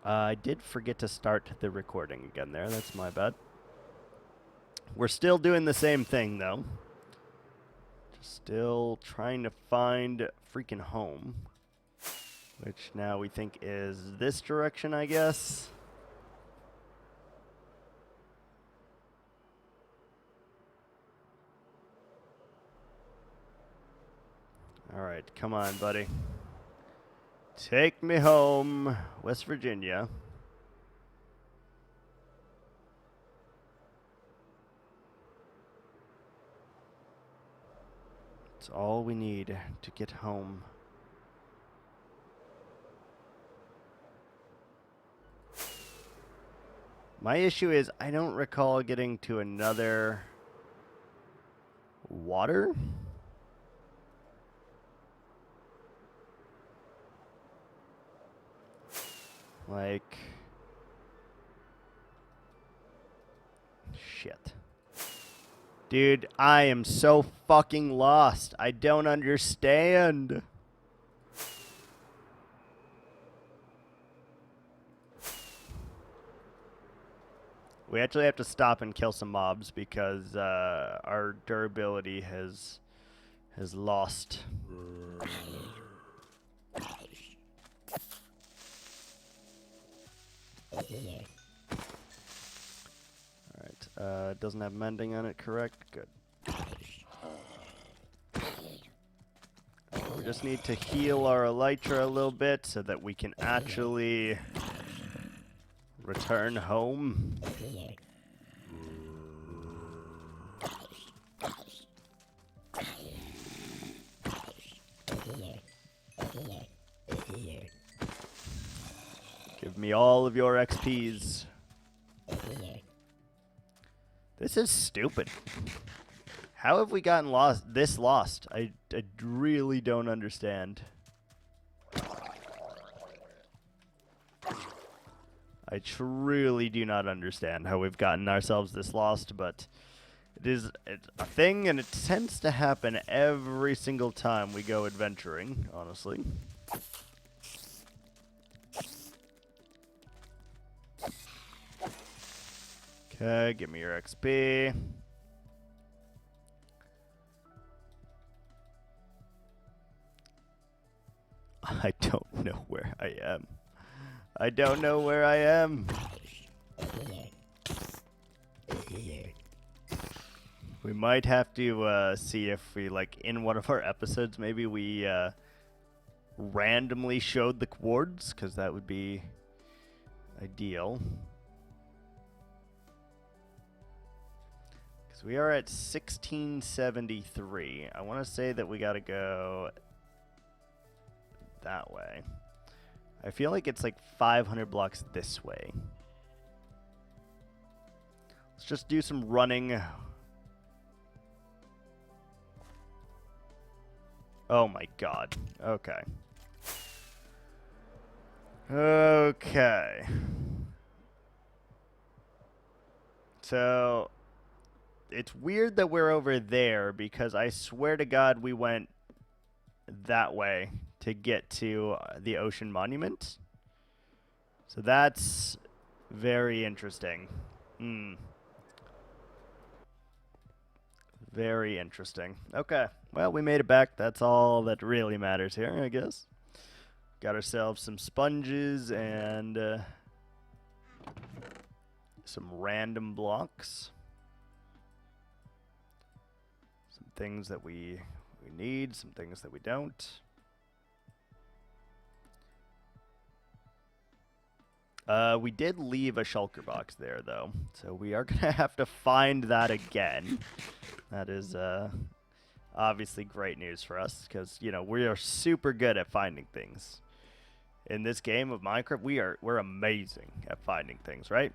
I did forget to start the recording again there. That's my bad. We're still doing the same thing, though. Just still trying to find freaking home. Which now we think is this direction, I guess. Alright, come on, buddy. Take me home, West Virginia. It's all we need to get home. My issue is I don't recall getting to another water. Like, shit. Dude, I am so fucking lost. I don't understand. We actually have to stop and kill some mobs because our durability has lost. Alright, it doesn't have mending on it, correct? Good. We just need to heal our elytra a little bit so that we can actually return home. Give me all of your XPs. This is stupid. How have we gotten this lost? I really don't understand. I truly do not understand how we've gotten ourselves this lost, but it's a thing, and it tends to happen every single time we go adventuring, honestly. Okay, give me your XP. I don't know where I am. I don't know where I am. We might have to see if we, like, in one of our episodes, maybe we randomly showed the wards, because that would be ideal. Because we are at 1673. I want to say that we got to go that way. I feel like it's like 500 blocks this way. Let's just do some running. Oh my god. Okay. Okay. So, it's weird that we're over there because I swear to God we went that way to get to the Ocean Monument. So that's very interesting. Very interesting. Okay. Well, we made it back. That's all that really matters here, I guess. Got ourselves some sponges and some random blocks. Some things that we need, some things that we don't. We did leave a shulker box there, though, so we are going to have to find that again. That is obviously great news for us, because, you know, we are super good at finding things. In this game of Minecraft, we're amazing at finding things, right?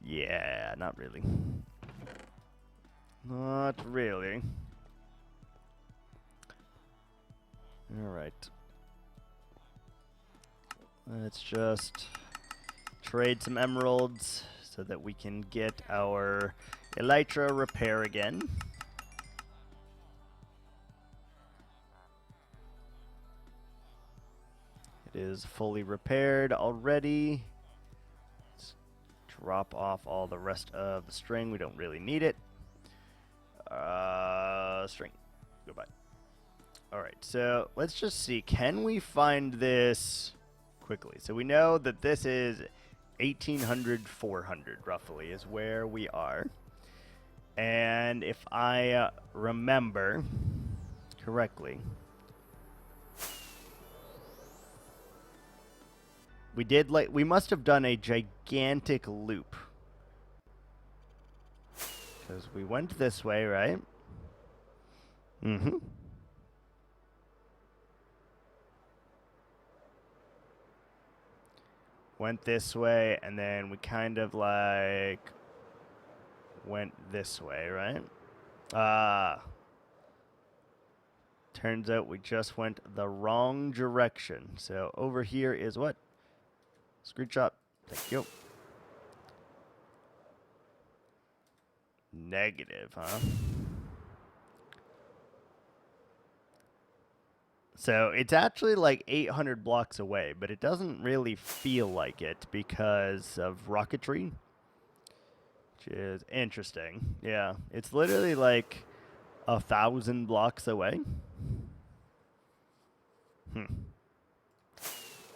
Yeah, not really. Not really. Alright. Let's just trade some emeralds so that we can get our elytra repair again. It is fully repaired already. Let's drop off all the rest of the string. We don't really need it. String. Goodbye. Alright, so let's just see. Can we find this quickly? So we know that this is 1800, 400 roughly is where we are. And if I remember correctly, we must have done a gigantic loop. Because we went this way, right? Mm-hmm. Went this way, and then we kind of like went this way, right? Turns out we just went the wrong direction. So over here is what? Screenshot. Thank you. Negative, huh? So it's actually like 800 blocks away, but it doesn't really feel like it because of rocketry, which is interesting. Yeah, it's literally like 1,000 blocks away.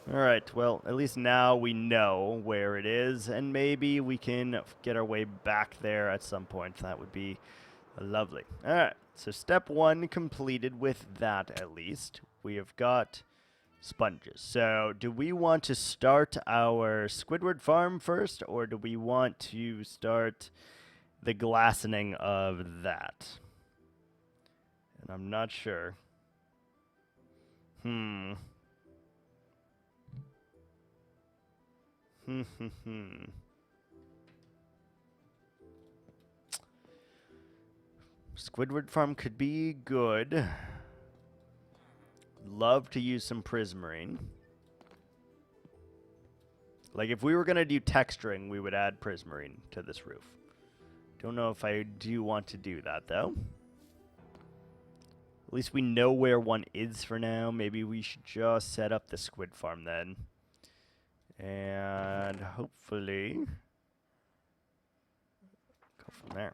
All right, well, at least now we know where it is, and maybe we can get our way back there at some point. That would be lovely. All right, so step 1 completed with that at least. We have got sponges. So do we want to start our Squidward farm first, or do we want to start the glassing of that? And I'm not sure. Squidward farm could be good. Love to use some prismarine. Like if we were going to do texturing, we would add prismarine to this roof. Don't know if I do want to do that though. At least we know where one is for now. Maybe we should just set up the squid farm then. And hopefully go from there.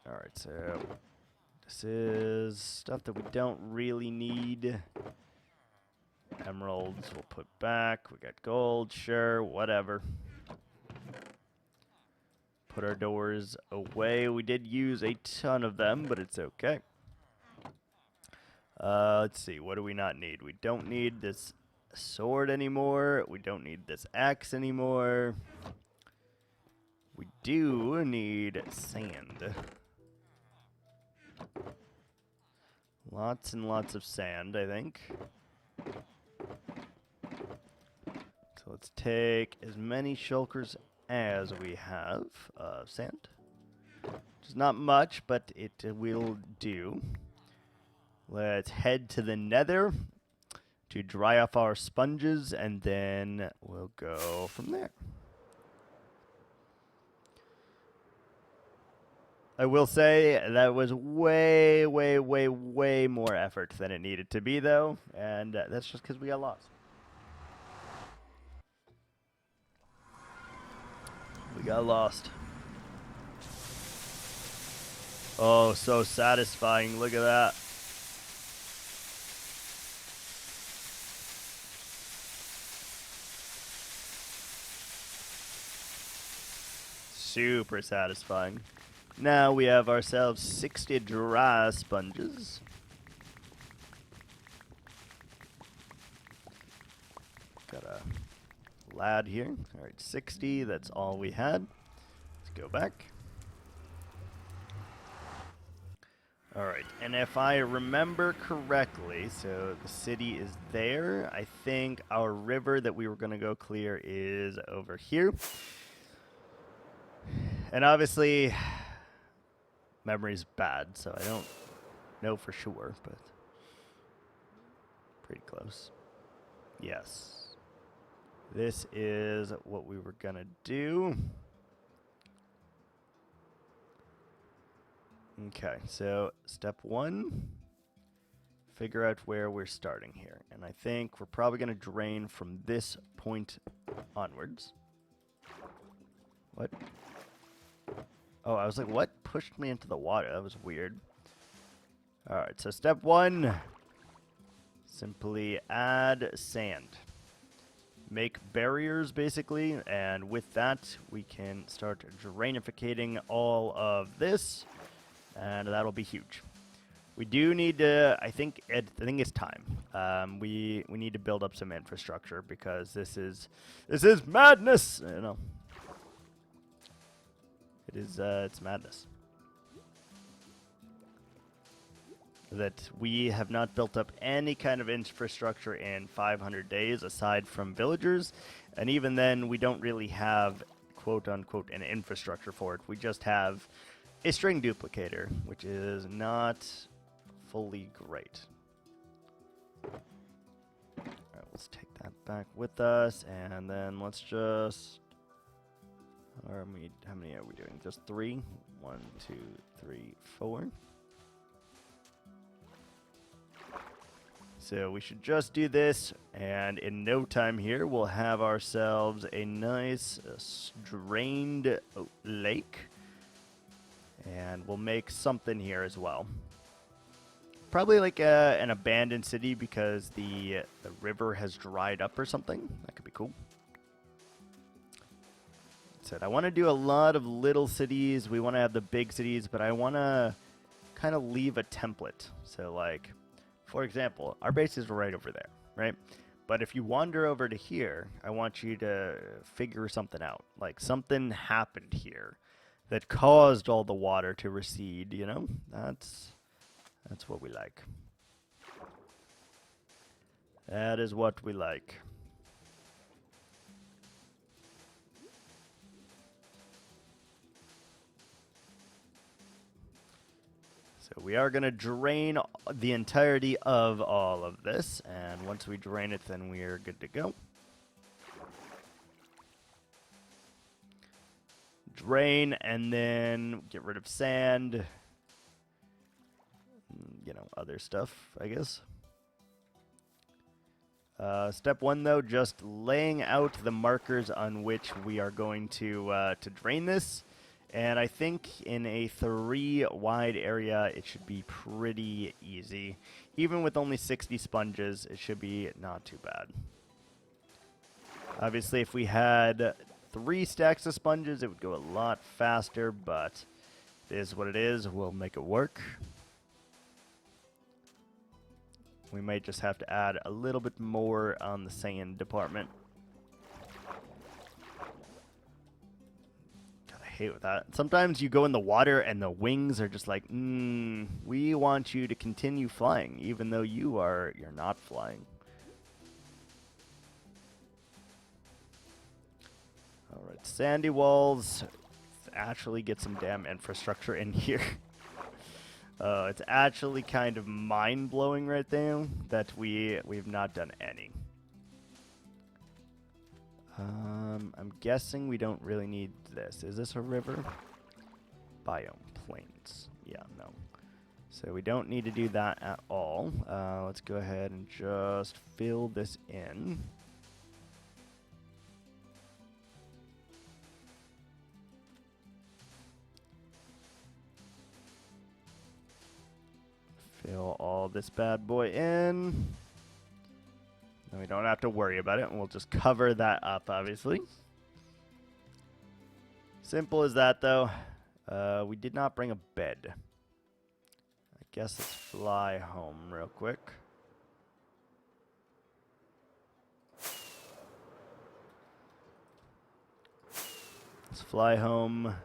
Alright, so this is stuff that we don't really need. Emeralds we'll put back. We got gold, sure, whatever. Put our doors away. We did use a ton of them, but it's okay. Let's see, what do we not need? We don't need this sword anymore. We don't need this axe anymore. We do need sand. Lots and lots of sand, I think. So let's take as many shulkers as we have of sand. Which is not much, but it will do. Let's head to the nether to dry off our sponges, and then we'll go from there. I will say that was way, way, way, way more effort than it needed to be, though, and that's just because we got lost. We got lost. Oh, so satisfying. Look at that. Super satisfying. Now we have ourselves 60 dry sponges. Got a lad here. All right, 60. That's all we had. Let's go back. All right, and if I remember correctly, so the city is there. I think our river that we were going to go clear is over here. And obviously, memory's bad, so I don't know for sure, but pretty close. Yes. This is what we were going to do. Okay, so step 1 figure out where we're starting here. And I think we're probably going to drain from this point onwards. What? Oh, I was like, what pushed me into the water? That was weird. Alright, so step 1. Simply add sand. Make barriers, basically, and with that, we can start drainificating all of this, and that'll be huge. We do need to, I think it's time. We need to build up some infrastructure because this is madness. You know, it's madness that we have not built up any kind of infrastructure in 500 days aside from villagers, and even then, we don't really have quote unquote an infrastructure for it. We just have a string duplicator, which is not fully great. Alright, let's take that back with us, and then let's just... how many are we doing? Just 3? 1, 2, 3, 4. So we should just do this, and in no time here, we'll have ourselves a nice drained lake. And we'll make something here as well. Probably like an abandoned city because the river has dried up or something. That could be cool. Said I want to do a lot of little cities. We want to have the big cities, but I want to kind of leave a template. So like, for example, our base is right over there, right? But if you wander over to here, I want you to figure something out. Like something happened here that caused all the water to recede, you know? That's what we like. That is what we like. So we are going to drain the entirety of all of this, and once we drain it, then we are good to go. Drain, and then get rid of sand. You know, other stuff, I guess. Step 1, though, just laying out the markers on which we are going to drain this. And I think in a 3 wide area, it should be pretty easy. Even with only 60 sponges, it should be not too bad. Obviously, if we had 3 stacks of sponges, it would go a lot faster, but it is what it is. We'll make it work. We might just have to add a little bit more on the sand department. God, I hate with that. Sometimes you go in the water and the wings are just like, we want you to continue flying, even though you're not flying. Alright, sandy walls. Let's actually get some damn infrastructure in here. It's actually kind of mind-blowing right there that we've not done any. I'm guessing we don't really need this. Is this a river? Biome plains. Yeah, no. So we don't need to do that at all. Let's go ahead and just fill this in. Fill all this bad boy in. Then we don't have to worry about it, and we'll just cover that up, obviously. Simple as that, though. We did not bring a bed. I guess let's fly home real quick. Let's fly home,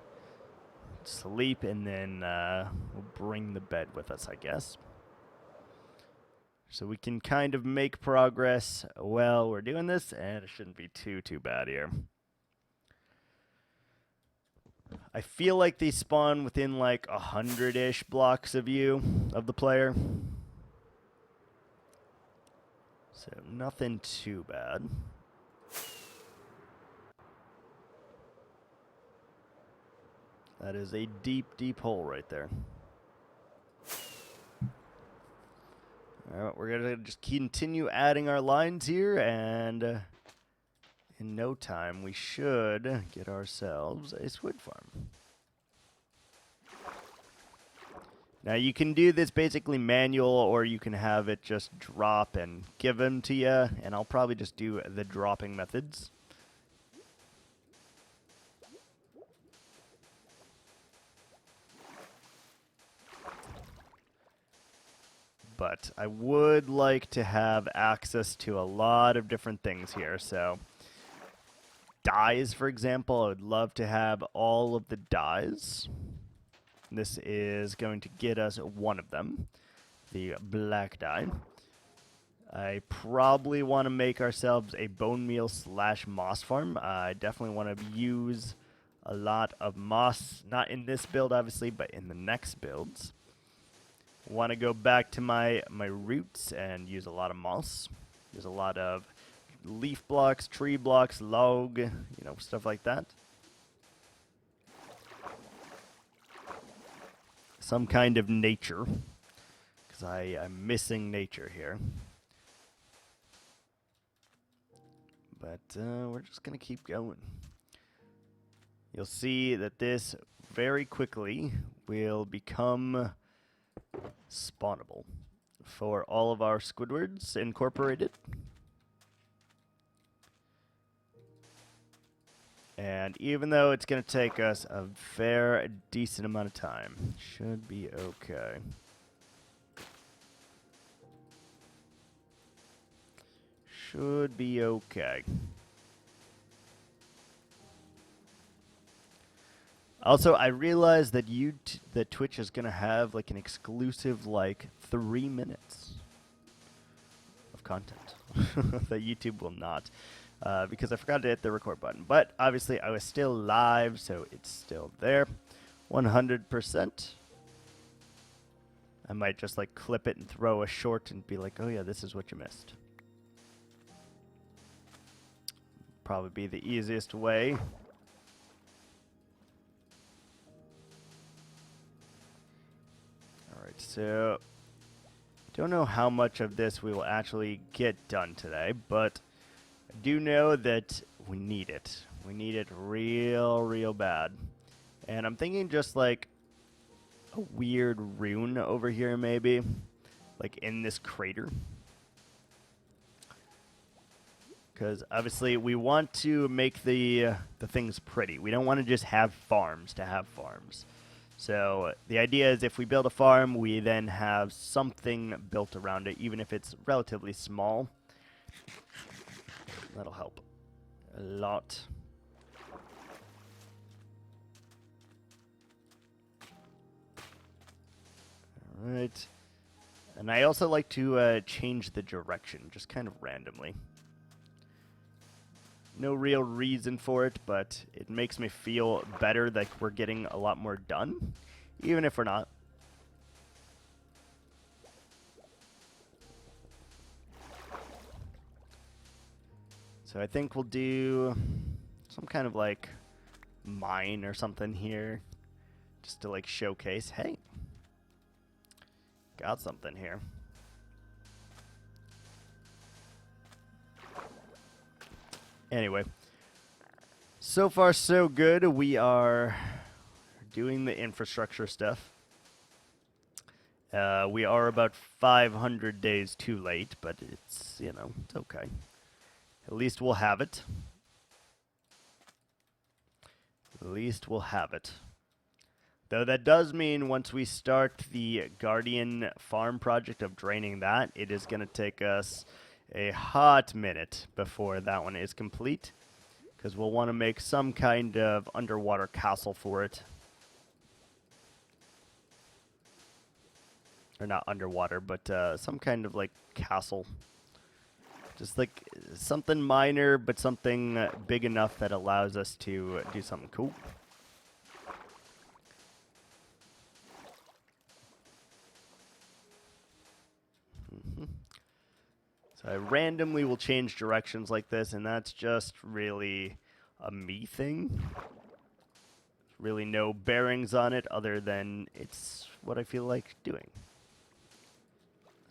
sleep, and then we'll bring the bed with us, I guess. So we can kind of make progress while we're doing this, and it shouldn't be too bad here. I feel like they spawn within like 100-ish blocks of you, of the player. So nothing too bad. That is a deep hole right there. All right, we're going to just continue adding our lines here, and in no time, we should get ourselves a squid farm. Now, you can do this basically manual, or you can have it just drop and give them to you, and I'll probably just do the dropping methods. But I would like to have access to a lot of different things here, so dyes, for example, I would love to have all of the dyes. This is going to get us one of them, the black dye. I probably want to make ourselves a bone meal / moss farm. I definitely want to use a lot of moss, not in this build, obviously, but in the next builds. Want to go back to my roots and use a lot of moss. Use a lot of leaf blocks, tree blocks, log, stuff like that. Some kind of nature, because I'm missing nature here. But we're just going to keep going. You'll see that this very quickly will become spawnable for all of our Squidwards incorporated. And even though it's going to take us a fair decent amount of time, should be okay. Should be okay. Also, I realized that that Twitch is going to have like an exclusive 3 minutes of content that YouTube will not. Because I forgot to hit the record button. But obviously I was still live, so it's still there. 100%. I might just clip it and throw a short and be like, oh yeah, this is what you missed. Probably be the easiest way. Alright, so don't know how much of this we will actually get done today, but I do know that we need it. We need it real bad. And I'm thinking just a weird rune over here maybe. In this crater. Because obviously we want to make the things pretty. We don't want to just have farms to have farms. So the idea is if we build a farm, we then have something built around it, even if it's relatively small. That'll help a lot. All right. And I also like to change the direction, just kind of randomly. No real reason for it, but it makes me feel better that we're getting a lot more done, even if we're not. So I think we'll do some kind of mine or something here, just to showcase, hey, got something here. Anyway, so far so good. We are doing the infrastructure stuff. We are about 500 days too late, but it's, it's okay. At least we'll have it. At least we'll have it. Though that does mean once we start the Guardian farm project of draining that, it is going to take us a hot minute before that one is complete. Because we'll want to make some kind of underwater castle for it. Or not underwater, but some kind of castle. Just something minor, but something big enough that allows us to do something cool. So I randomly will change directions like this, and that's just really a me thing. Really no bearings on it other than it's what I feel like doing.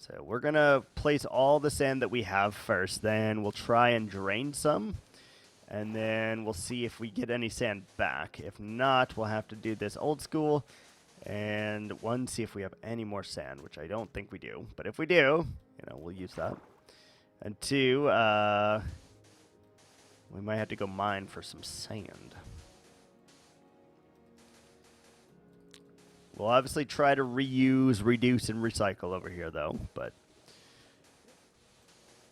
So we're going to place all the sand that we have first. Then we'll try and drain some. And then we'll see if we get any sand back. If not, we'll have to do this old school. And one, see if we have any more sand, which I don't think we do. But if we do, we'll use that. And two, we might have to go mine for some sand. We'll obviously try to reuse, reduce, and recycle over here, though. But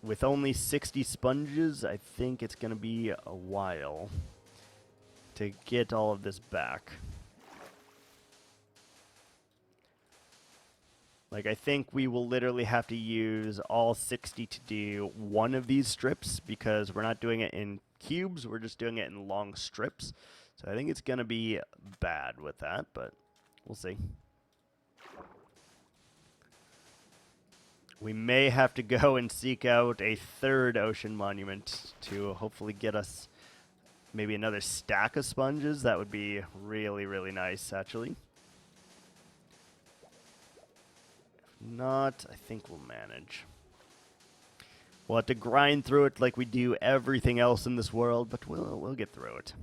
with only 60 sponges, I think it's going to be a while to get all of this back. Like, I think we will literally have to use all 60 to do one of these strips because we're not doing it in cubes. We're just doing it in long strips. So I think it's going to be bad with that, but we'll see. We may have to go and seek out a third ocean monument to hopefully get us maybe another stack of sponges. That would be really, really nice, actually. If not, I think we'll manage. We'll have to grind through it like we do everything else in this world, but we'll get through it.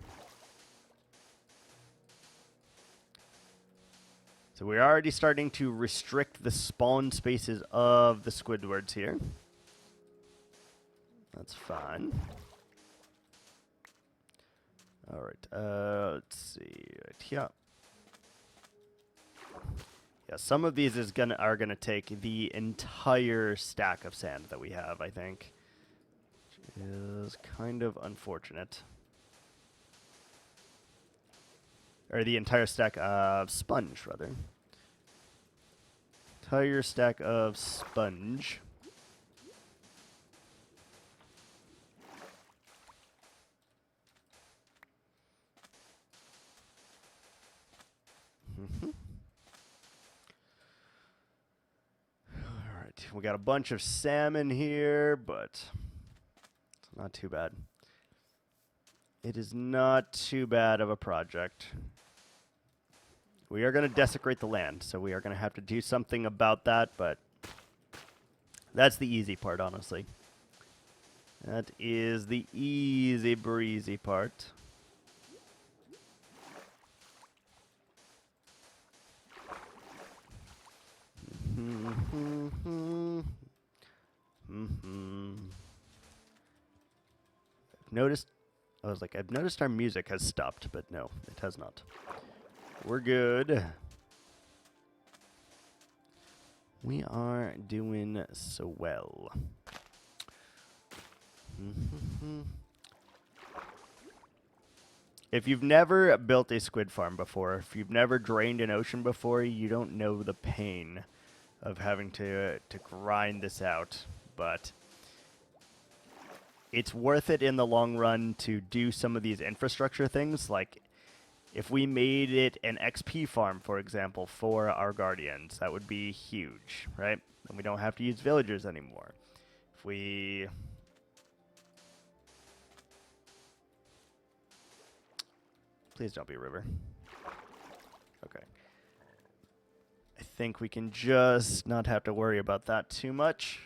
So we're already starting to restrict the spawn spaces of the Squidwards here. That's fine. All right, let's see. Right here. Yeah, some of these are gonna take the entire stack of sand that we have, I think, which is kind of unfortunate. Or the entire stack of sponge, rather. Entire stack of sponge. Alright, we got a bunch of salmon here, but it's not too bad. It is not too bad of a project. We are going to desecrate the land, so we are going to have to do something about that, but that's the easy part, honestly. That is the easy breezy part. I've noticed our music has stopped, but no, it has not. We're good. We are doing so well. If you've never built a squid farm before, if you've never drained an ocean before, you don't know the pain of having to grind this out. But it's worth it in the long run to do some of these infrastructure things, like if we made it an XP farm, for example, for our guardians, that would be huge, right? And we don't have to use villagers anymore. If we... Please don't be a river. Okay. I think we can just not have to worry about that too much.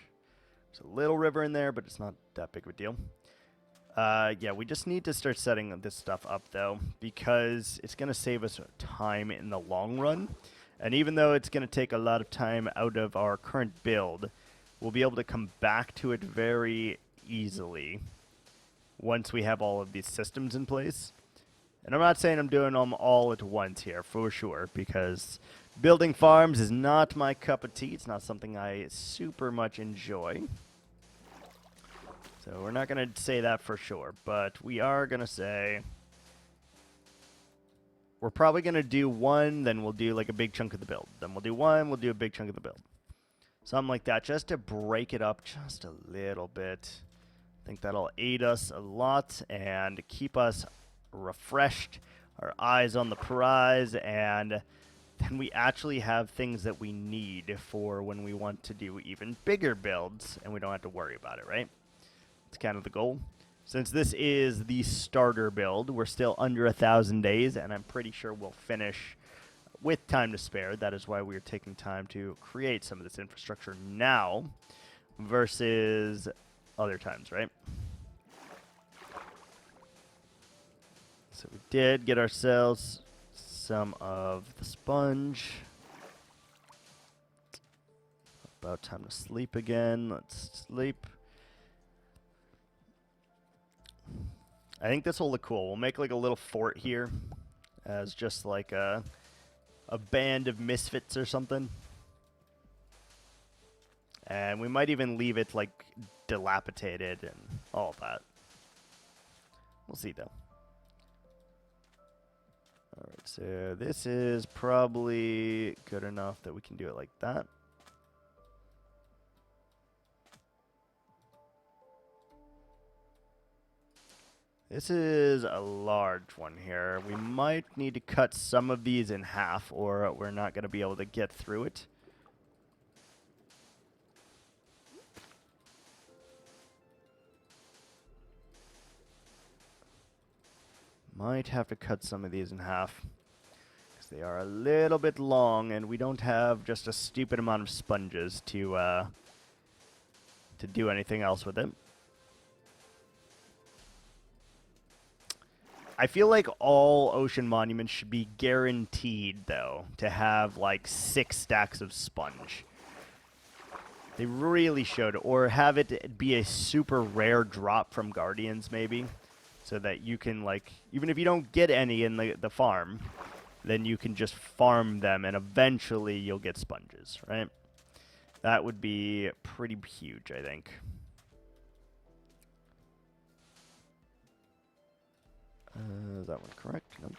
There's a little river in there, but it's not that big of a deal. Yeah, we just need to start setting this stuff up, though, because it's going to save us time in the long run. And even though it's going to take a lot of time out of our current build, we'll be able to come back to it very easily once we have all of these systems in place. And I'm not saying I'm doing them all at once here, for sure, because building farms is not my cup of tea. It's not something I super much enjoy. So we're not going to say that for sure, but we are going to say we're probably going to do one, then we'll do like a big chunk of the build. Then we'll do one, we'll do a big chunk of the build. Something like that, just to break it up just a little bit. I think that'll aid us a lot and keep us refreshed, our eyes on the prize, and then we actually have things that we need for when we want to do even bigger builds, and we don't have to worry about it, right? It's kind of the goal. Since this is the starter build, we're still under 1,000 days, and I'm pretty sure we'll finish with time to spare. That is why we're taking time to create some of this infrastructure now versus other times, right? So we did get ourselves some of the sponge. About time to sleep again. Let's sleep. I think this will look cool. We'll make like a little fort here as just like a band of misfits or something. And we might even leave it like dilapidated and all of that. We'll see though. Alright, so this is probably good enough that we can do it like that. This is a large one here. We might need to cut some of these in half or we're not going to be able to get through it. Might have to cut some of these in half because they are a little bit long and we don't have just a stupid amount of sponges to do anything else with it. I feel like all ocean monuments should be guaranteed, though, to have like 6 stacks of sponge. They really should. Or have it be a super rare drop from Guardians, maybe. So that you can, like, even if you don't get any in the farm, then you can just farm them and eventually you'll get sponges, right? That would be pretty huge, I think. Is that one correct? Nope.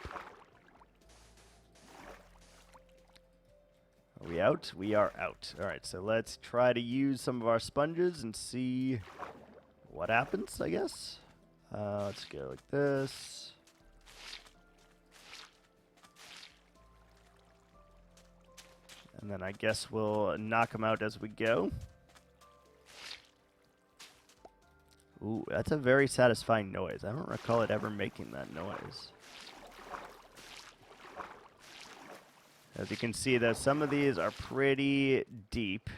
Are we out? We are out. Alright, so let's try to use some of our sponges and see what happens, I guess. Let's go like this. And then I guess we'll knock them out as we go. Ooh, that's a very satisfying noise. I don't recall it ever making that noise. As you can see, though, some of these are pretty deep.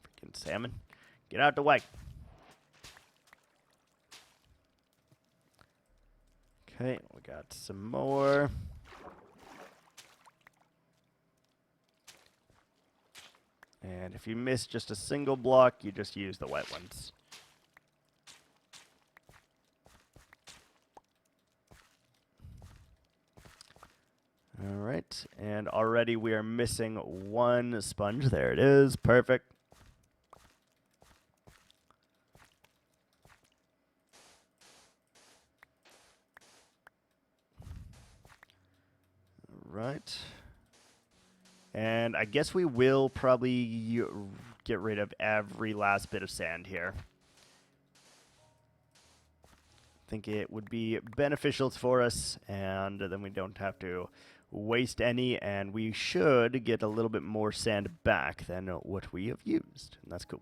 Freaking salmon. Get out the way. Okay, we got some more. And if you miss just a single block, you just use the wet ones. All right, and already we are missing 1 sponge. There it is, perfect. Right. And I guess we will probably get rid of every last bit of sand here. I think it would be beneficial for us, and then we don't have to waste any, and we should get a little bit more sand back than what we have used, and that's cool.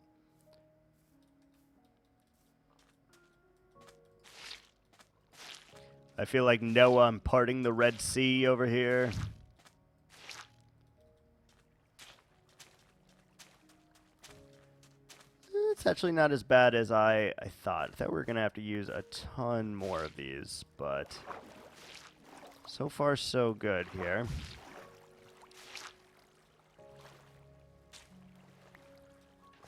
I feel like Noah, I'm parting the Red Sea over here. It's actually not as bad as I thought. I thought we were going to have to use a ton more of these, but so far so good here.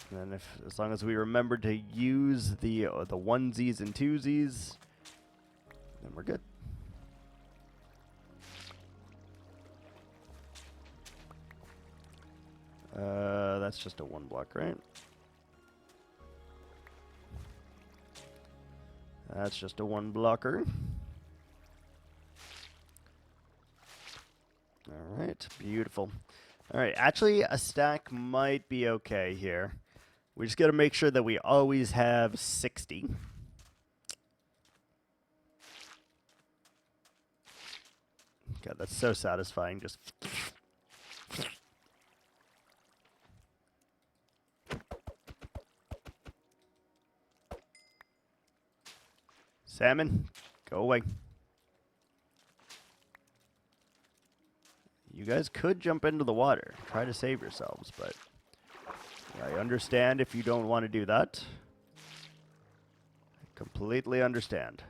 And then as long as we remember to use the onesies and twosies, then we're good. That's just a 1 block, right? That's just a 1 blocker. All right, beautiful. All right, actually, a stack might be okay here. We just got to make sure that we always have 60. God, that's so satisfying. Just Salmon, go away. You guys could jump into the water. Try to save yourselves, but I understand if you don't want to do that. I completely understand.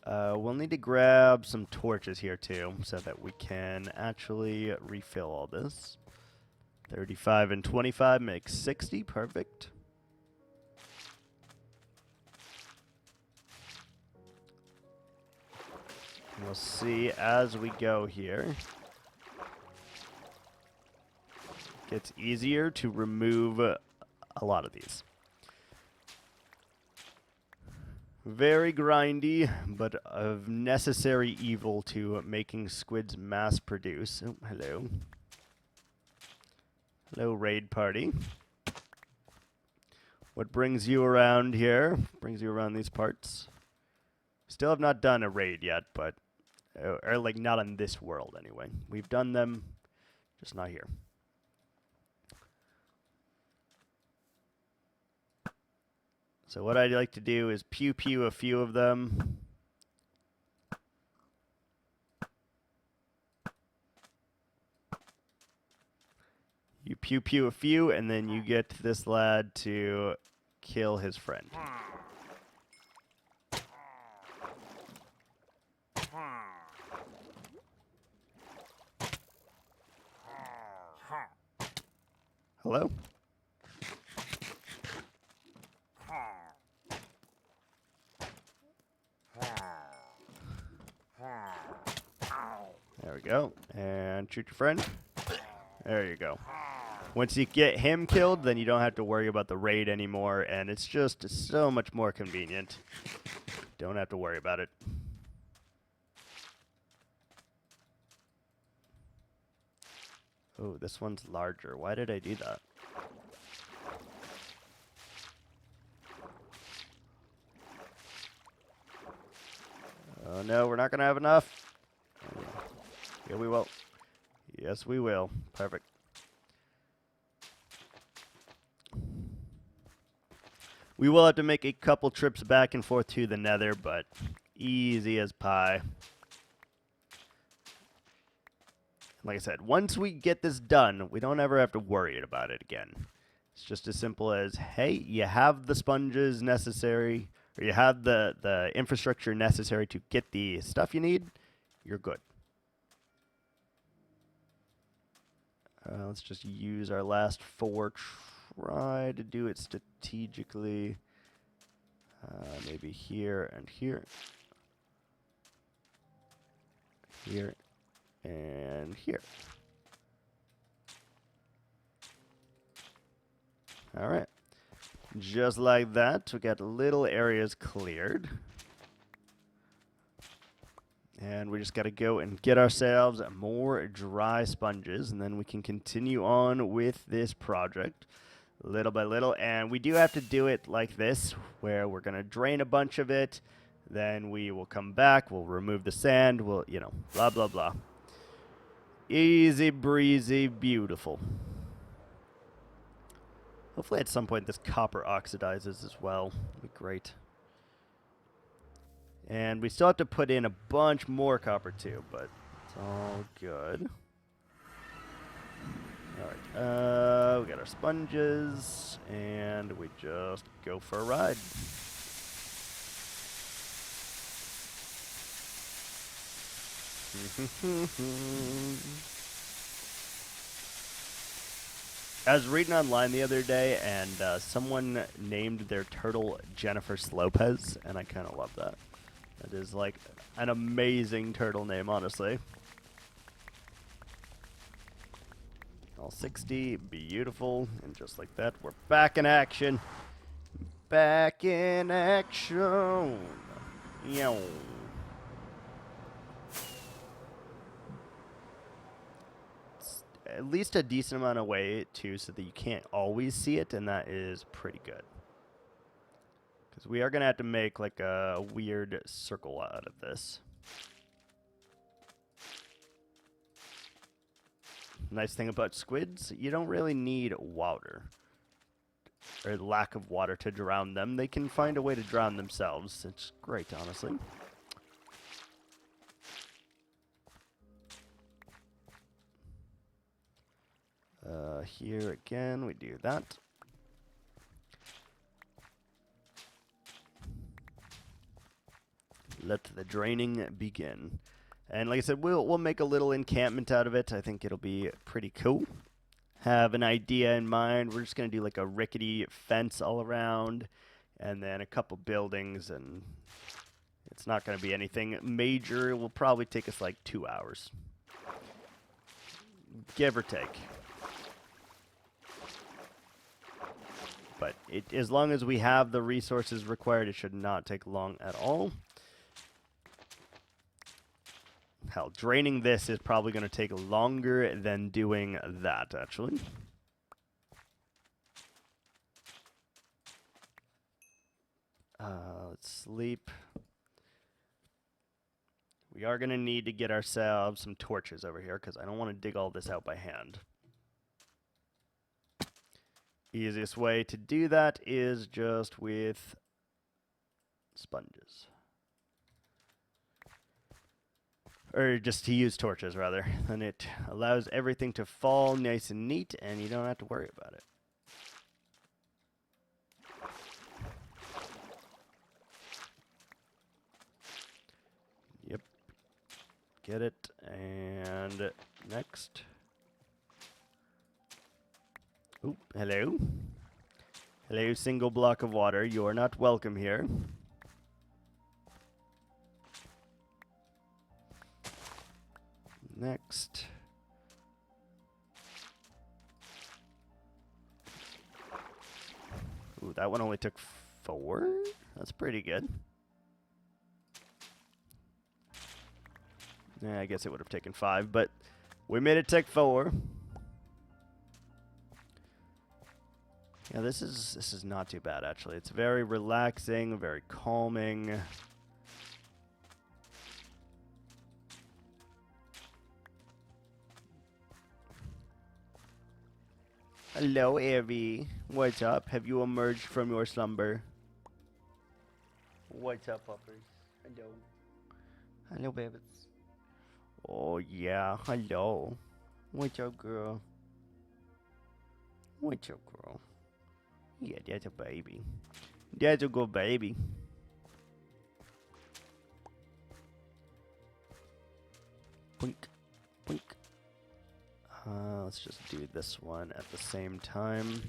We'll need to grab some torches here too, so that we can actually refill all this. 35 and 25 makes 60. Perfect. We'll see as we go here. It gets easier to remove a lot of these. Very grindy, but of necessary evil to making squids mass produce. Oh, hello. Hello, raid party. What brings you around here? Brings you around these parts? Still have not done a raid yet, but or like not on this world anyway. We've done them, just not here. So what I'd like to do is pew pew a few of them. You pew pew a few, and then you get this lad to kill his friend. Hello? There we go. And shoot your friend. There you go. Once you get him killed, then you don't have to worry about the raid anymore, and it's just so much more convenient. Don't have to worry about it. Oh, this one's larger. Why did I do that? Oh no, we're not going to have enough. Yeah, we will. Yes, we will. Perfect. We will have to make a couple trips back and forth to the nether, but easy as pie. Like I said, once we get this done, we don't ever have to worry about it again. It's just as simple as, hey, you have the sponges necessary, or you have the infrastructure necessary to get the stuff you need, you're good. Let's just use our last 4. Try to do it strategically. Maybe here and here. Here. And here. All right. Just like that, we got little areas cleared. And we just got to go and get ourselves more dry sponges, and then we can continue on with this project little by little. And we do have to do it like this, where we're going to drain a bunch of it, then we will come back, we'll remove the sand, we'll, you know, blah, blah, blah. Easy breezy, beautiful. Hopefully at some point this copper oxidizes as well. That'd be great. And we still have to put in a bunch more copper too, but it's all good. Alright, we got our sponges, and we just go for a ride. I was reading online the other day, and someone named their turtle Jennifer Slopez, and I kind of love that. That is like an amazing turtle name, honestly. All 60, beautiful, and just like that, we're back in action. Back in action. Yow. At least a decent amount of weight too, so that you can't always see it, and that is pretty good. Because we are going to have to make like a weird circle out of this. Nice thing about squids, you don't really need water. or lack of water to drown them, they can find a way to drown themselves. It's great, honestly. Here again, we do that. Let the draining begin. And like I said, we'll make a little encampment out of it. I think it'll be pretty cool. Have an idea in mind. We're just going to do like a rickety fence all around and then a couple buildings, and it's not going to be anything major. It will probably take us like 2 hours. Give or take. But as long as we have the resources required, it should not take long at all. Hell, draining this is probably going to take longer than doing that, actually. Let's sleep. We are going to need to get ourselves some torches over here, because I don't want to dig all this out by hand. Easiest way to do that is just with sponges. Or just to use torches, rather. And it allows everything to fall nice and neat, and you don't have to worry about it. Yep. Get it. And next. Oop, hello. Hello, single block of water. You are not welcome here. Next. Ooh, that one only took 4? That's pretty good. Yeah, I guess it would have taken 5, but we made it take 4. Yeah, this is not too bad, actually. It's very relaxing, very calming. Hello, Evie. What's up? Have you emerged from your slumber? What's up, puppers? Hello. Hello, babies. Oh, yeah. Hello. What's up, girl? What's up, girl? Yeah, that's a baby. That's a good baby. Boink. Boink. Let's just do this one at the same time.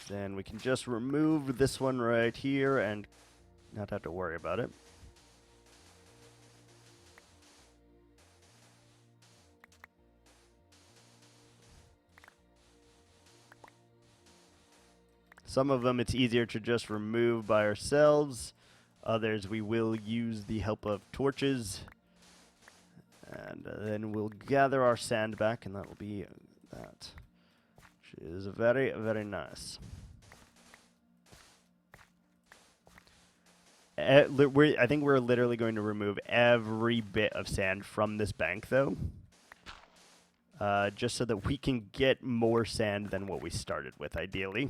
Then we can just remove this one right here and not have to worry about it. Some of them it's easier to just remove by ourselves. Others we will use the help of torches. And then we'll gather our sand back, and that will be that. Which is very, very nice. I think we're literally going to remove every bit of sand from this bank, though. Just so that we can get more sand than what we started with, ideally.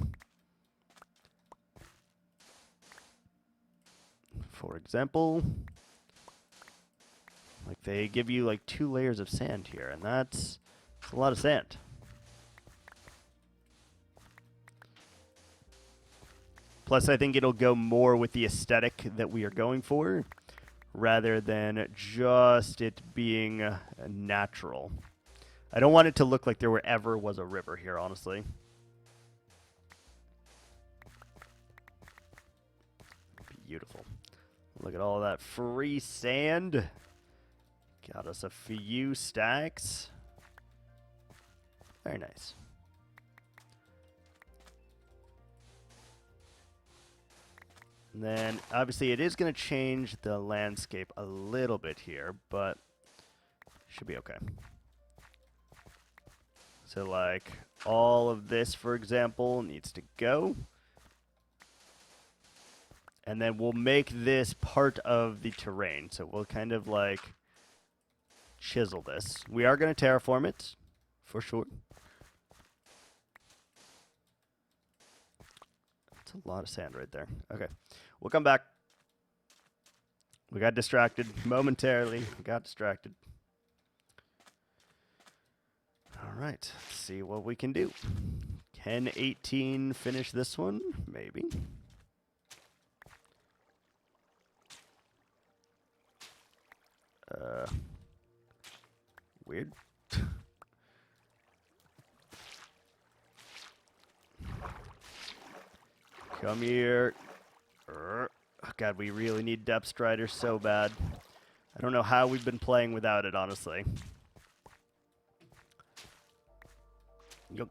For example, like they give you like 2 layers of sand here, and that's a lot of sand. Plus, I think it'll go more with the aesthetic that we are going for, rather than just it being natural. I don't want it to look like there ever was a river here, honestly. Beautiful. Look at all that free sand. Got us a few stacks. Very nice. And then, obviously, it is going to change the landscape a little bit here, but should be okay. So, like, all of this, for example, needs to go. And then we'll make this part of the terrain. So we'll kind of like chisel this. We are going to terraform it, for sure. That's a lot of sand right there. Okay, we'll come back. We got distracted momentarily. We got distracted. All right, let's see what we can do. Can 18 finish this one? Maybe. Weird. Come here. Oh God, we really need Depth Strider so bad. I don't know how we've been playing without it, honestly. Yuck.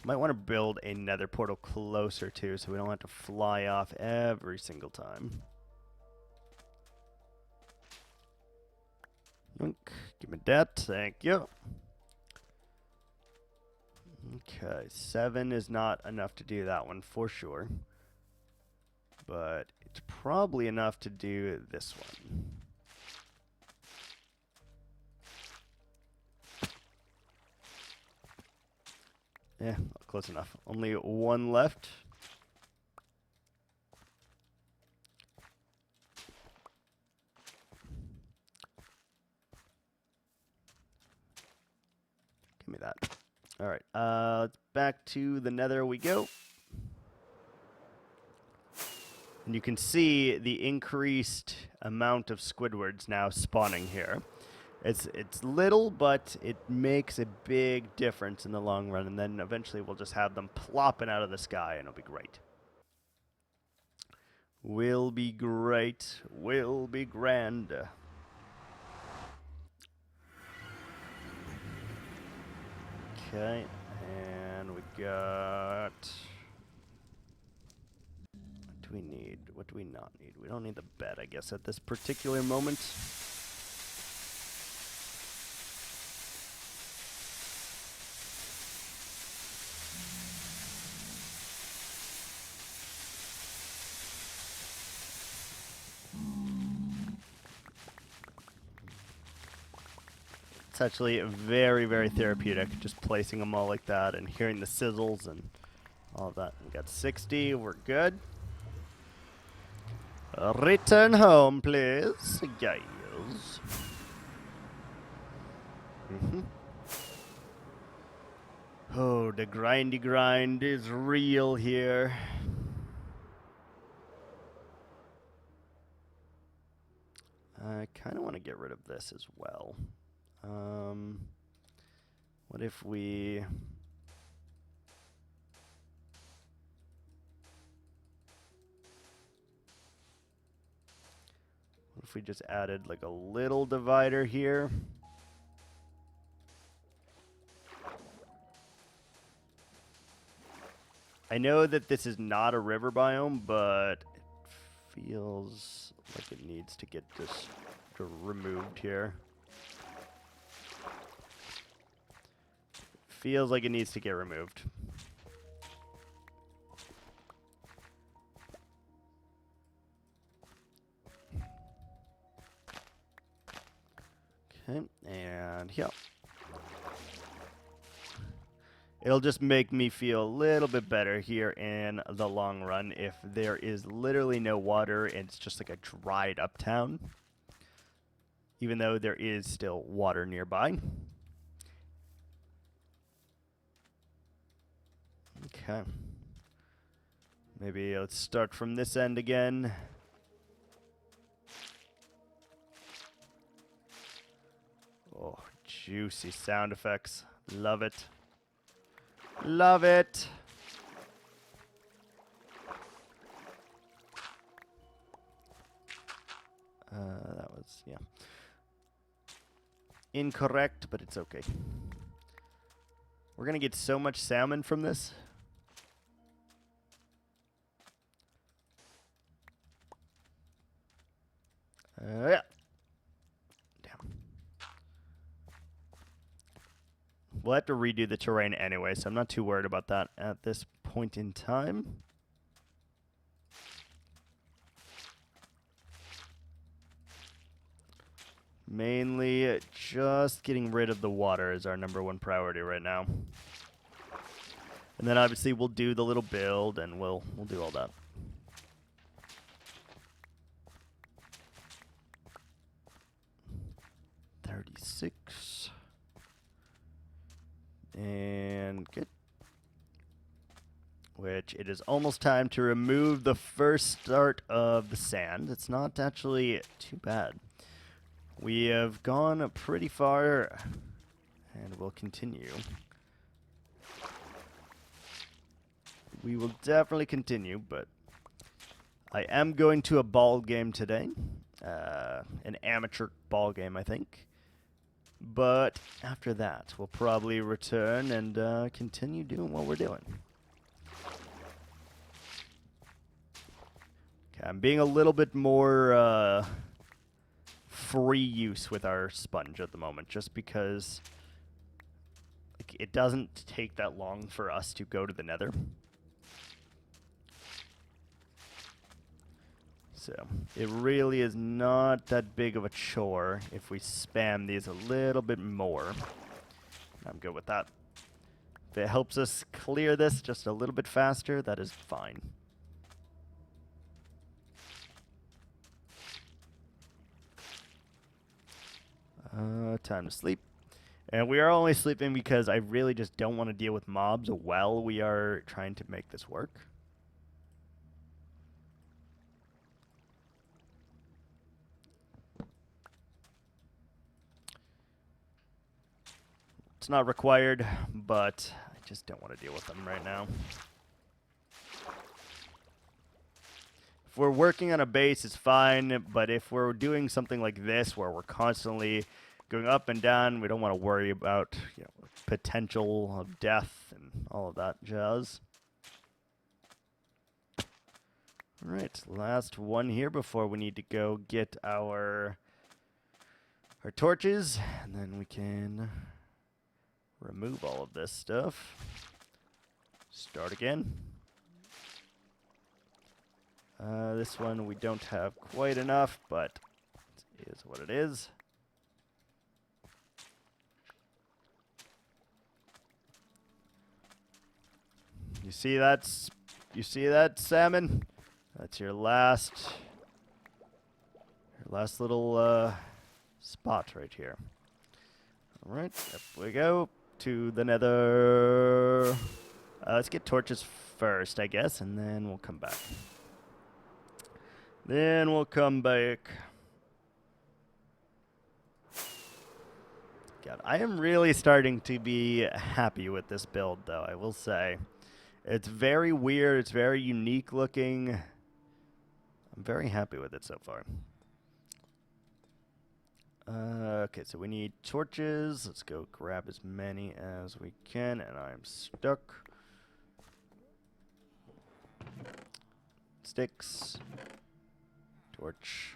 Might want to build a nether portal closer too, so we don't have to fly off every single time. Yoink. Give me that, thank you. Okay, 7 is not enough to do that one for sure. But it's probably enough to do this one. Yeah, close enough. Only one left. Give me that. All right, back to the nether we go. And you can see the increased amount of Squidwards now spawning here. It's little, but it makes a big difference in the long run. And then eventually we'll just have them plopping out of the sky, and it'll be great. Will be great. Will be grand. Okay, and we got... What do we need? What do we not need? We don't need the bed, I guess, at this particular moment. It's actually very, very therapeutic, just placing them all like that and hearing the sizzles and all of that. We got 60, we're good. Return home, please. Guys. Oh, the grindy grind is real here. I kind of want to get rid of this as well. What if we... What if we just added like a little divider here? I know that this is not a river biome, but it feels like it needs to get just removed here. Feels like it needs to get removed. Okay, and yeah. It'll just make me feel a little bit better here in the long run if there is literally no water and it's just like a dried up town. Even though there is still water nearby. Okay. Maybe let's start from this end again. Oh, juicy sound effects. Love it. Love it. That was, yeah. Incorrect, but it's okay. We're going to get so much salmon from this. Yeah. Damn. We'll have to redo the terrain anyway, so I'm not too worried about that at this point in time. Mainly just getting rid of the water is our #1 priority right now. And then obviously we'll do the little build and we'll do all that. $36. And good. Which it is almost time to remove the first start of the sand. It's not actually too bad. We have gone pretty far and we'll continue. We will definitely continue, but I am going to a ball game today. An amateur ball game, I think. But after that, we'll probably return and continue doing what we're doing. Okay, I'm being a little bit more free use with our sponge at the moment, just because it doesn't take that long for us to go to the nether. So it really is not that big of a chore if we spam these a little bit more. I'm good with that. If it helps us clear this just a little bit faster, that is fine. Time to sleep. And we are only sleeping because I really just don't want to deal with mobs while we are trying to make this work. It's not required, but I just don't want to deal with them right now. If we're working on a base, it's fine, but if we're doing something like this where we're constantly going up and down, we don't want to worry about, you know, potential of death and all of that jazz. All right, last one here before we need to go get our torches, and then we can remove all of this stuff. Start again. This one we don't have quite enough, but it is what it is. You see that salmon? That's your last little spot right here. All right, up we go to the nether. Let's get torches first, I guess, and then we'll come back. Then we'll come back. God, I am really starting to be happy with this build, though, I will say. It's very weird. It's very unique looking. I'm very happy with it so far. Okay, so we need torches. Let's go grab as many as we can, and I'm stuck. Sticks. Torch.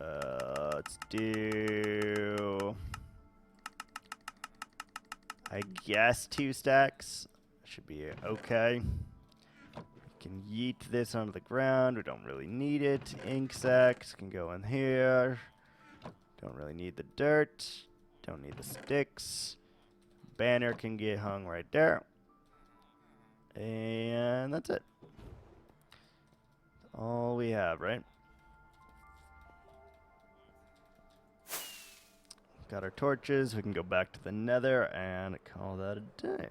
Let's do, I guess, 2 stacks. Should be okay. We can yeet this onto the ground. We don't really need it. Ink sacks can go in here. Don't really need the dirt. Don't need the sticks. Banner can get hung right there. And that's it. All we have, right? Got our torches. We can go back to the nether and call that a day.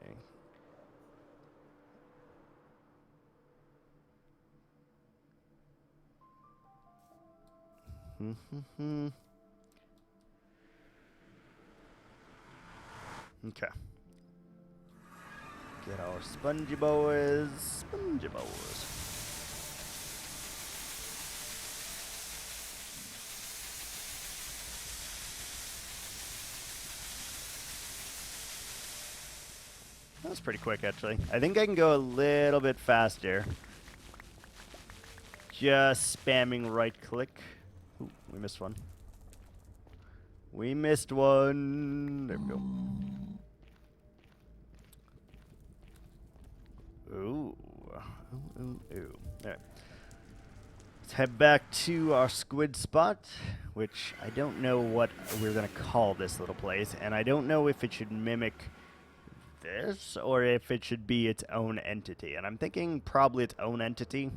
Okay. Get our spongy boys. Spongy boys. That was pretty quick, actually. I think I can go a little bit faster. Just spamming right click. Ooh, we missed one. We missed one. There we go. Ooh. Ooh, ooh, ooh. Alright. Let's head back to our squid spot, which I don't know what we're going to call this little place, and I don't know if it should mimic this or if it should be its own entity. And I'm thinking probably its own entity.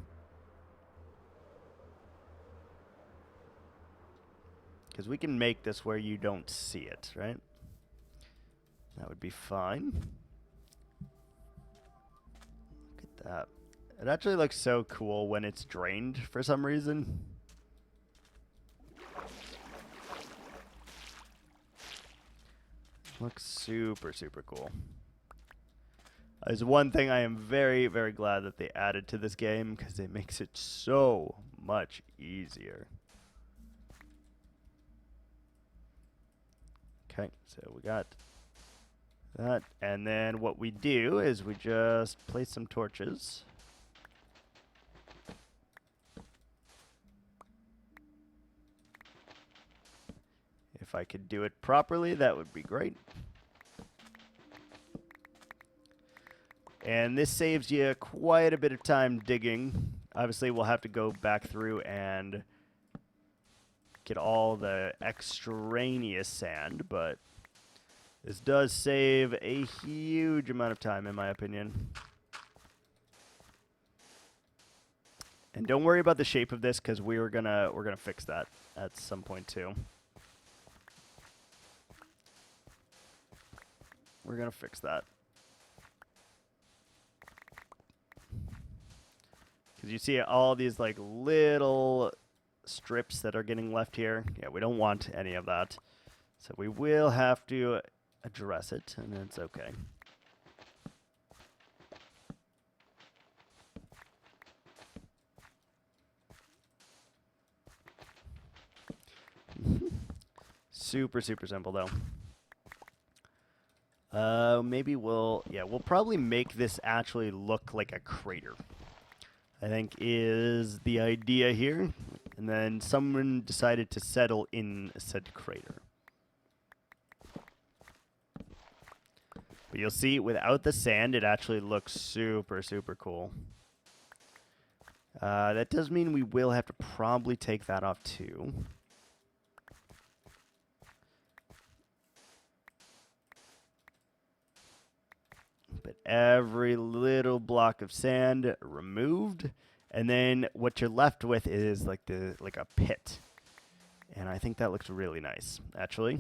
Because we can make this where you don't see it, right? That would be fine. Look at that. It actually looks so cool when it's drained for some reason. Looks super, super cool. There's one thing I am very, very glad that they added to this game because it makes it so much easier. Okay, so we got that. And then what we do is we just place some torches. If I could do it properly, that would be great. And this saves you quite a bit of time digging. Obviously, we'll have to go back through and get all the extraneous sand, but this does save a huge amount of time, in my opinion. And don't worry about the shape of this, because we're gonna fix that at some point too. We're gonna fix that. Because you see all these like little strips that are getting left here. Yeah, we don't want any of that. So we will have to address it, and it's okay. Super, super simple though. Maybe we'll probably make this actually look like a crater, I think is the idea here. And then someone decided to settle in said crater. But you'll see, without the sand, it actually looks super, super cool. That does mean we will have to probably take that off too. But every little block of sand removed, and then what you're left with is like a pit. And I think that looks really nice, actually.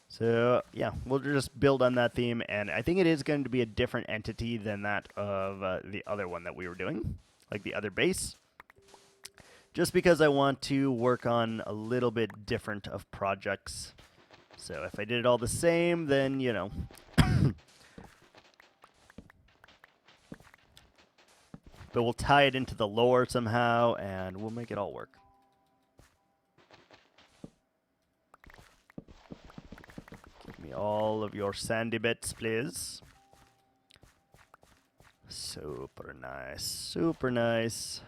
So, yeah, we'll just build on that theme, and I think it is going to be a different entity than that of the other one that we were doing, like the other base. Just because I want to work on a little bit different of projects. So if I did it all the same, then, you know. But we'll tie it into the lore somehow, and we'll make it all work. Give me all of your sandy bits, please. Super nice. Super nice.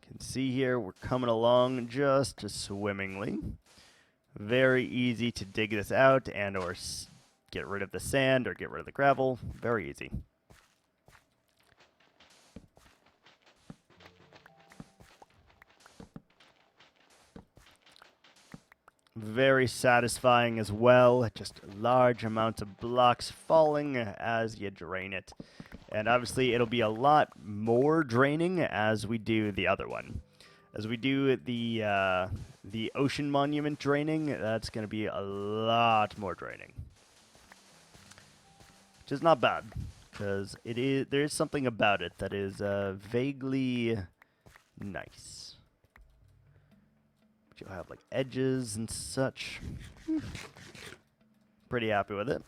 Can see here we're coming along just swimmingly. Very easy to dig this out and or get rid of the sand or get rid of the gravel. Very easy. Very satisfying as well. Just large amounts of blocks falling as you drain it. And obviously, it'll be a lot more draining as we do the other one. As we do the ocean monument draining, that's going to be a lot more draining. Which is not bad, because there is something about it that is vaguely nice. But you'll have like edges and such. Pretty happy with it.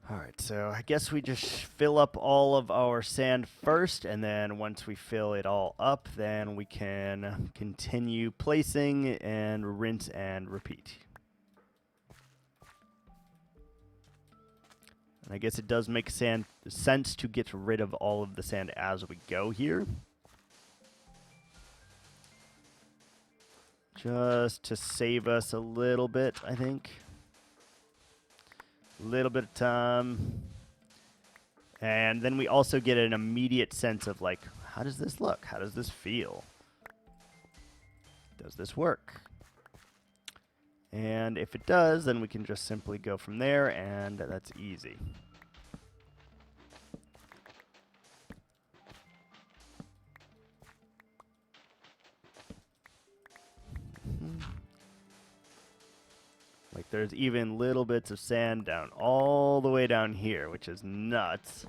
Alright, so I guess we just fill up all of our sand first, and then once we fill it all up, then we can continue placing and rinse and repeat. And I guess it does make sense to get rid of all of the sand as we go here. just to save us a little bit, I think. A little bit of time. And then we also get an immediate sense of, like, how does this look? How does this feel? Does this work? And if it does, then we can just simply go from there, and that's easy. Like, there's even little bits of sand down all the way down here, which is nuts.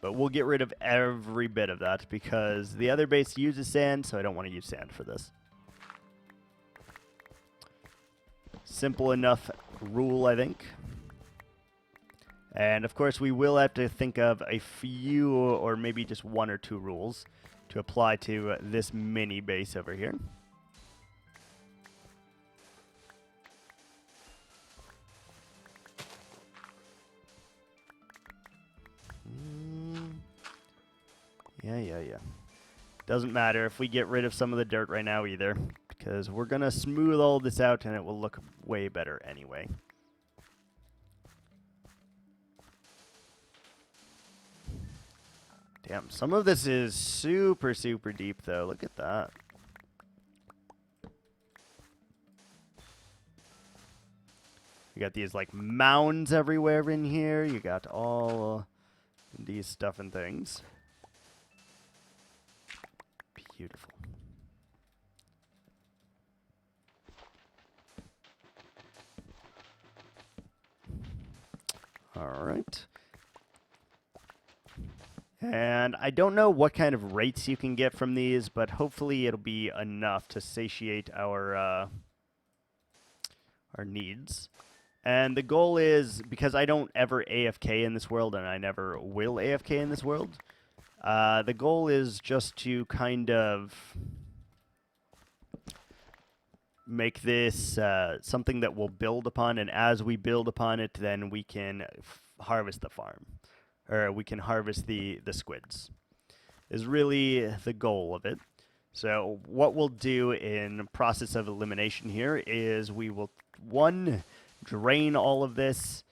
But we'll get rid of every bit of that because the other base uses sand, so I don't want to use sand for this. Simple enough rule, I think. And of course, we will have to think of a few or maybe just one or two rules to apply to this mini base over here. Yeah. Doesn't matter if we get rid of some of the dirt right now either, because we're going to smooth all this out and it will look way better anyway. Damn, some of this is super, super deep though. Look at that. You got these like mounds everywhere in here. You got all these stuff and things. Beautiful. All right. And I don't know what kind of rates you can get from these, but hopefully it'll be enough to satiate our needs. And the goal is, because I don't ever AFK in this world, and I never will AFK in this world, the goal is just to kind of make this something that we'll build upon, and as we build upon it, then we can harvest the farm. Or we can harvest the squids, is really the goal of it. So what we'll do in process of elimination here is we will, 1, drain all of this,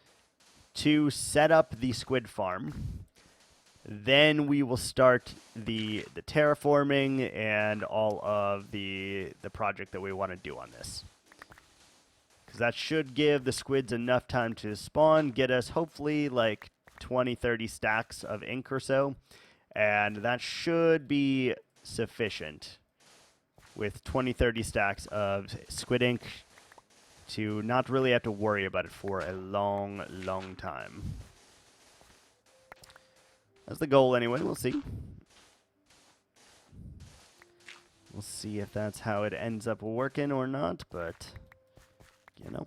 2, set up the squid farm. Then we will start the terraforming and all of the project that we want to do on this. Because that should give the squids enough time to spawn, get us hopefully like 20-30 stacks of ink or so, and that should be sufficient with 20-30 stacks of squid ink to not really have to worry about it for a long time. That's the goal anyway. We'll see. We'll see if that's how it ends up working or not, but you know.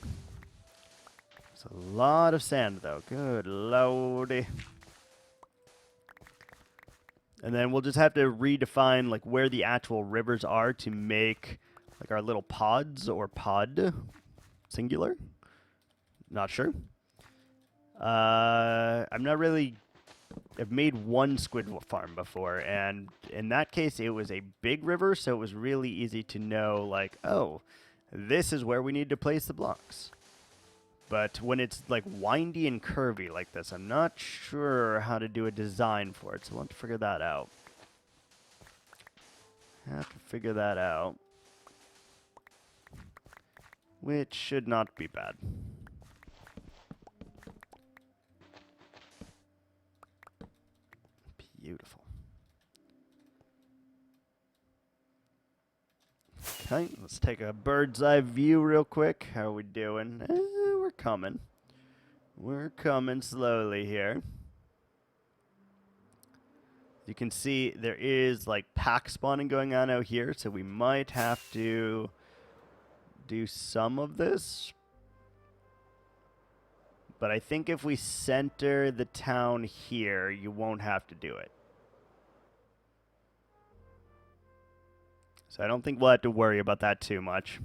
There's a lot of sand though. Good lordy. And then we'll just have to redefine like where the actual rivers are to make like our little pods, or pod singular. Not sure. I'm not really... I've made one squid farm before, and in that case, it was a big river, so it was really easy to know, like, oh, this is where we need to place the blocks. But when it's, like, windy and curvy like this, I'm not sure how to do a design for it, so we'll have to figure that out. Which should not be bad. Beautiful. Okay, let's take a bird's eye view real quick. How are we doing? We're coming. We're coming slowly here. You can see there is like pack spawning going on out here, so we might have to do some of this. But I think if we center the town here, you won't have to do it. So I don't think we'll have to worry about that too much.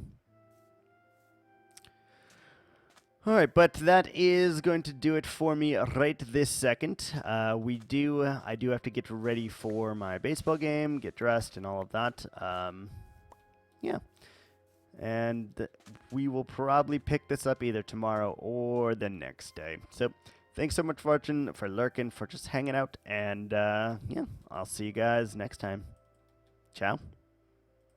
All right, but that is going to do it for me right this second. I do have to get ready for my baseball game, get dressed, and all of that. Yeah, and we will probably pick this up either tomorrow or the next day. So thanks so much for watching, for lurking, for just hanging out, and yeah, I'll see you guys next time. Ciao.